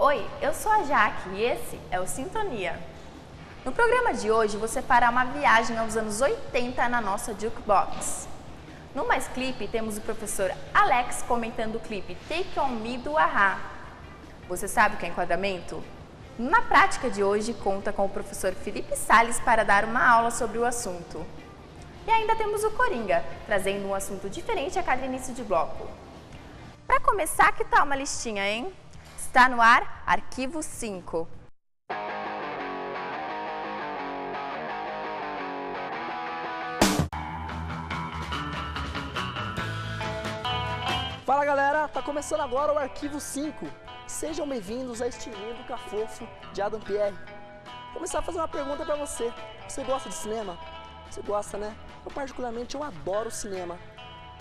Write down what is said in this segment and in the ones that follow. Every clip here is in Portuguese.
Oi, eu sou a Jaque e esse é o Sintonia. No programa de hoje você fará uma viagem aos anos 80 na nossa Jukebox. No Mais Clipe temos o professor Alex comentando o clipe Take On Me do a-ha. Você sabe o que é enquadramento? Na prática de hoje conta com o professor Felipe Salles para dar uma aula sobre o assunto. E ainda temos o Coringa, trazendo um assunto diferente a cada início de bloco. Para começar, que tal uma listinha, hein? Está no ar, Arquivo 5. Fala galera, tá começando agora o Arquivo 5. Sejam bem-vindos a este lindo cafofo de Adam Pierre. Vou começar a fazer uma pergunta pra você. Você gosta de cinema? Você gosta, né? Eu particularmente adoro cinema.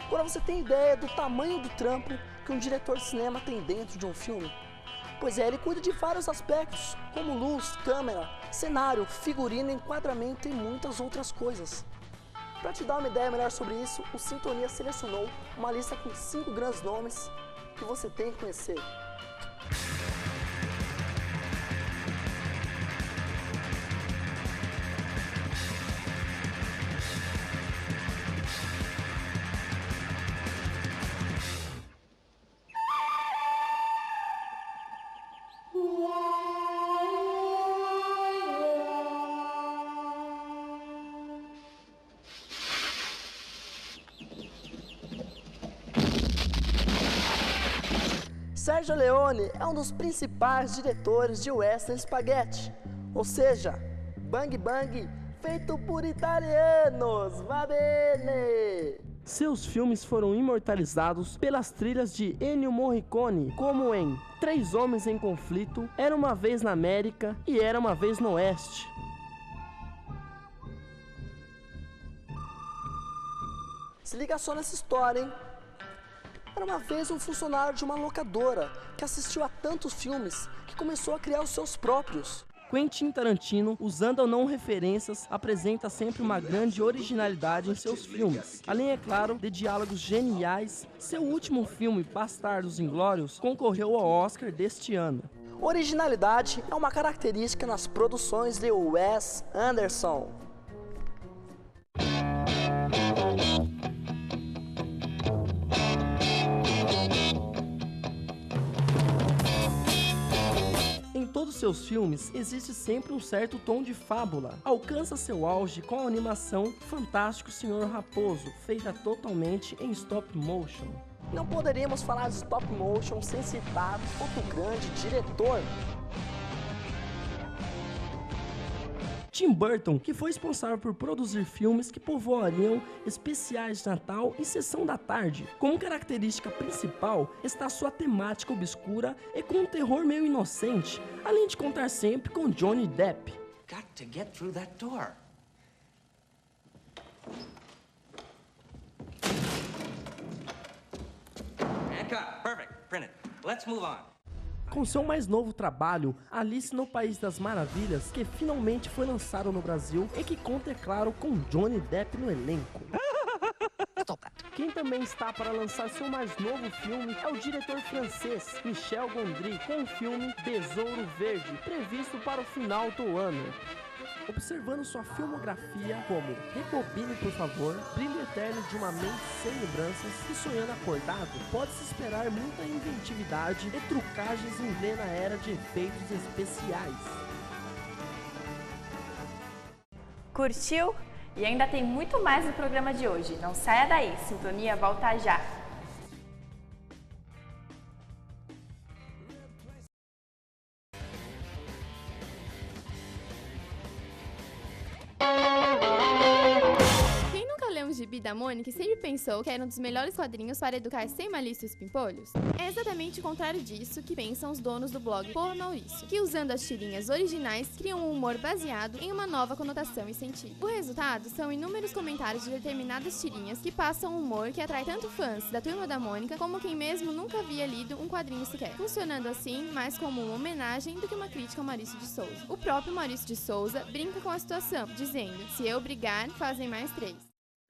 Agora você tem ideia do tamanho do trampo que um diretor de cinema tem dentro de um filme? Pois é, ele cuida de vários aspectos, como luz, câmera, cenário, figurino, enquadramento e muitas outras coisas. Para te dar uma ideia melhor sobre isso, o Sintonia selecionou uma lista com 5 grandes nomes que você tem que conhecer. Sergio Leone é um dos principais diretores de Western Spaghetti, ou seja, Bang Bang feito por italianos, va bene! Seus filmes foram imortalizados pelas trilhas de Ennio Morricone, como em Três Homens em Conflito, Era Uma Vez na América e Era Uma Vez no Oeste. Se liga só nessa história, hein? Era uma vez um funcionário de uma locadora que assistiu a tantos filmes que começou a criar os seus próprios. Quentin Tarantino, usando ou não referências, apresenta sempre uma grande originalidade em seus filmes. Além, é claro, de diálogos geniais, seu último filme, Bastardos Inglórios, concorreu ao Oscar deste ano. Originalidade é uma característica nas produções de Wes Anderson. Em todos seus filmes, existe sempre um certo tom de fábula. Alcança seu auge com a animação Fantástico Senhor Raposo, feita totalmente em stop motion. Não poderíamos falar de stop motion sem citar outro grande diretor, Tim Burton, que foi responsável por produzir filmes que povoariam especiais de Natal e Sessão da Tarde. Como característica principal está sua temática obscura e com um terror meio inocente, além de contar sempre com Johnny Depp. Got to get through that door. And cut. Perfect. Print it. Let's move on. Com seu mais novo trabalho, Alice no País das Maravilhas, que finalmente foi lançado no Brasil e que conta, é claro, com Johnny Depp no elenco. Quem também está para lançar seu mais novo filme é o diretor francês Michel Gondry, com o filme Besouro Verde, previsto para o final do ano. Observando sua filmografia como Rebobine, por favor, Brilho Eterno de uma Mente Sem Lembranças e Sonhando Acordado, pode-se esperar muita inventividade e trucagens em plena era de efeitos especiais. Curtiu? E ainda tem muito mais no programa de hoje. Não saia daí, Sintonia volta já! Gibi da Mônica sempre pensou que era um dos melhores quadrinhos para educar sem malícia os pimpolhos? É exatamente o contrário disso que pensam os donos do blog Por Maurício, que usando as tirinhas originais criam um humor baseado em uma nova conotação e sentido. O resultado são inúmeros comentários de determinadas tirinhas que passam um humor que atrai tanto fãs da Turma da Mônica como quem mesmo nunca havia lido um quadrinho sequer, funcionando assim mais como uma homenagem do que uma crítica ao Maurício de Souza. O próprio Maurício de Souza brinca com a situação, dizendo: se eu brigar, fazem mais 3.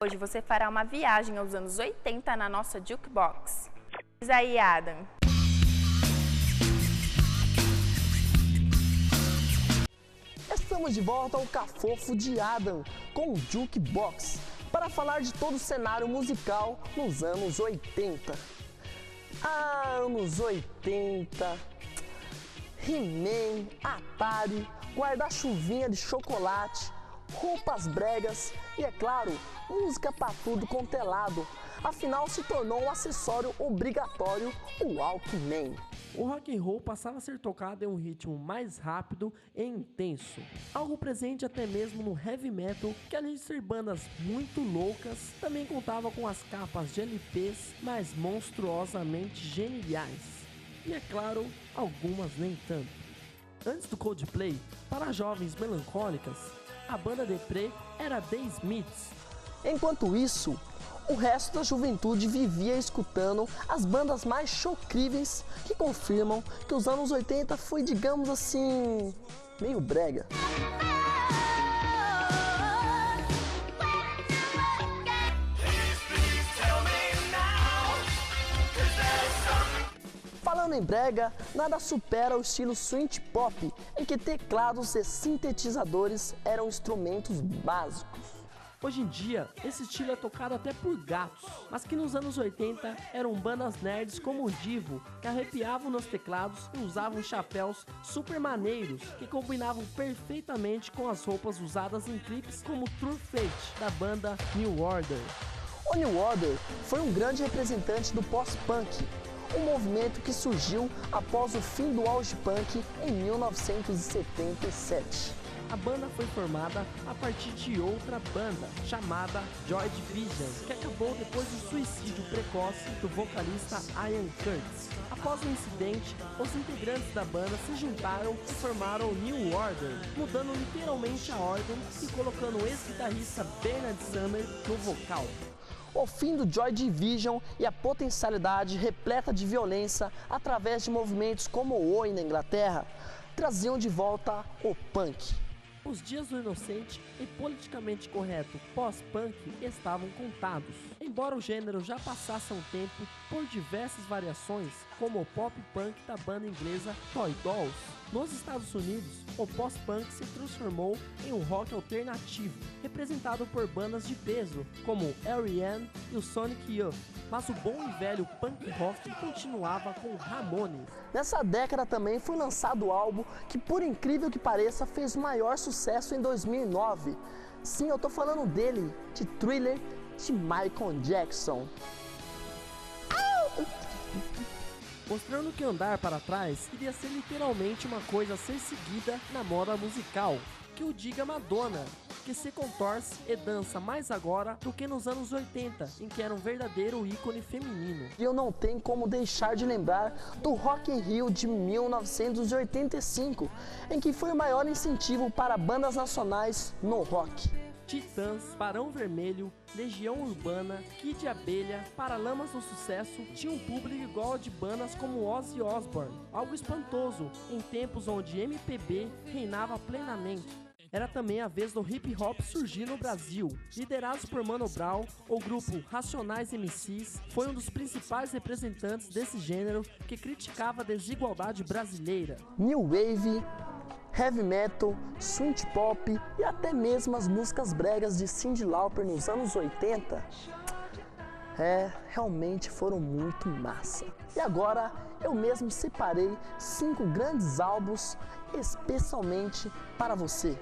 Hoje você fará uma viagem aos anos 80 na nossa Jukebox. Diz aí, Adam. Estamos de volta ao Cafofo de Adam com o Jukebox para falar de todo o cenário musical nos anos 80. Anos 80, He-Man, Atari, guarda-chuvinha de chocolate, roupas bregas e, é claro, música pra tudo quanto é lado. Afinal, se tornou um acessório obrigatório o Walkman. O rock and roll passava a ser tocado em um ritmo mais rápido e intenso, algo presente até mesmo no heavy metal, que além de ser bandas muito loucas, também contava com as capas de LPs mais monstruosamente geniais. E é claro, algumas nem tanto. Antes do Coldplay, para jovens melancólicas, a banda deprê era The Smiths. Enquanto isso, o resto da juventude vivia escutando as bandas mais chocríveis que confirmam que os anos 80 foi, digamos assim, meio brega. Falando em brega, nada supera o estilo synth pop, em que teclados e sintetizadores eram instrumentos básicos. Hoje em dia, esse estilo é tocado até por gatos, mas que nos anos 80 eram bandas nerds como o Divo, que arrepiavam nos teclados e usavam chapéus super maneiros, que combinavam perfeitamente com as roupas usadas em clipes como True Fate, da banda New Order. O New Order foi um grande representante do post-punk, um movimento que surgiu após o fim do auge punk em 1977. A banda foi formada a partir de outra banda, chamada Joy Division, que acabou depois do suicídio precoce do vocalista Ian Curtis. Após o incidente, os integrantes da banda se juntaram e formaram o New Order, mudando literalmente a ordem e colocando o ex-guitarrista Bernard Sumner no vocal. O fim do Joy Division e a potencialidade repleta de violência através de movimentos como o Oi na Inglaterra traziam de volta o punk. Os dias do inocente e politicamente correto pós-punk estavam contados. Embora o gênero já passasse um tempo por diversas variações, como o pop-punk da banda inglesa Toy Dolls, nos Estados Unidos, o pós-punk se transformou em um rock alternativo, representado por bandas de peso, como R.E.M. e o Sonic Youth. Mas o bom e velho punk rock continuava com Ramones. Nessa década também foi lançado o álbum que, por incrível que pareça, fez o maior sucesso em 2009. Sim, eu tô falando dele, de Thriller, de Michael Jackson. Mostrando que andar para trás iria ser literalmente uma coisa a ser seguida na moda musical. Que o diga Madonna, que se contorce e dança mais agora do que nos anos 80, em que era um verdadeiro ícone feminino. E eu não tenho como deixar de lembrar do Rock in Rio de 1985, em que foi o maior incentivo para bandas nacionais no rock. Titãs, Barão Vermelho, Legião Urbana, Kid Abelha, Paralamas do Sucesso tinham um público igual ao de bandas como Ozzy Osbourne, algo espantoso em tempos onde MPB reinava plenamente. Era também a vez do hip hop surgir no Brasil. Liderados por Mano Brown, o grupo Racionais MCs foi um dos principais representantes desse gênero que criticava a desigualdade brasileira. New Wave, heavy metal, synth pop e até mesmo as músicas bregas de Cyndi Lauper nos anos 80, realmente foram muito massa. E agora eu mesmo separei 5 grandes álbuns especialmente para você.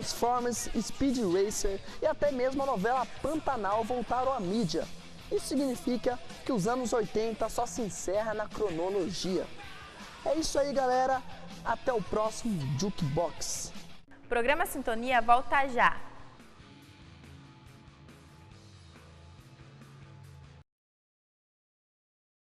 Transformers, Speed Racer e até mesmo a novela Pantanal voltaram à mídia. Isso significa que os anos 80 só se encerra na cronologia. É isso aí, galera. Até o próximo Jukebox. Programa Sintonia volta já!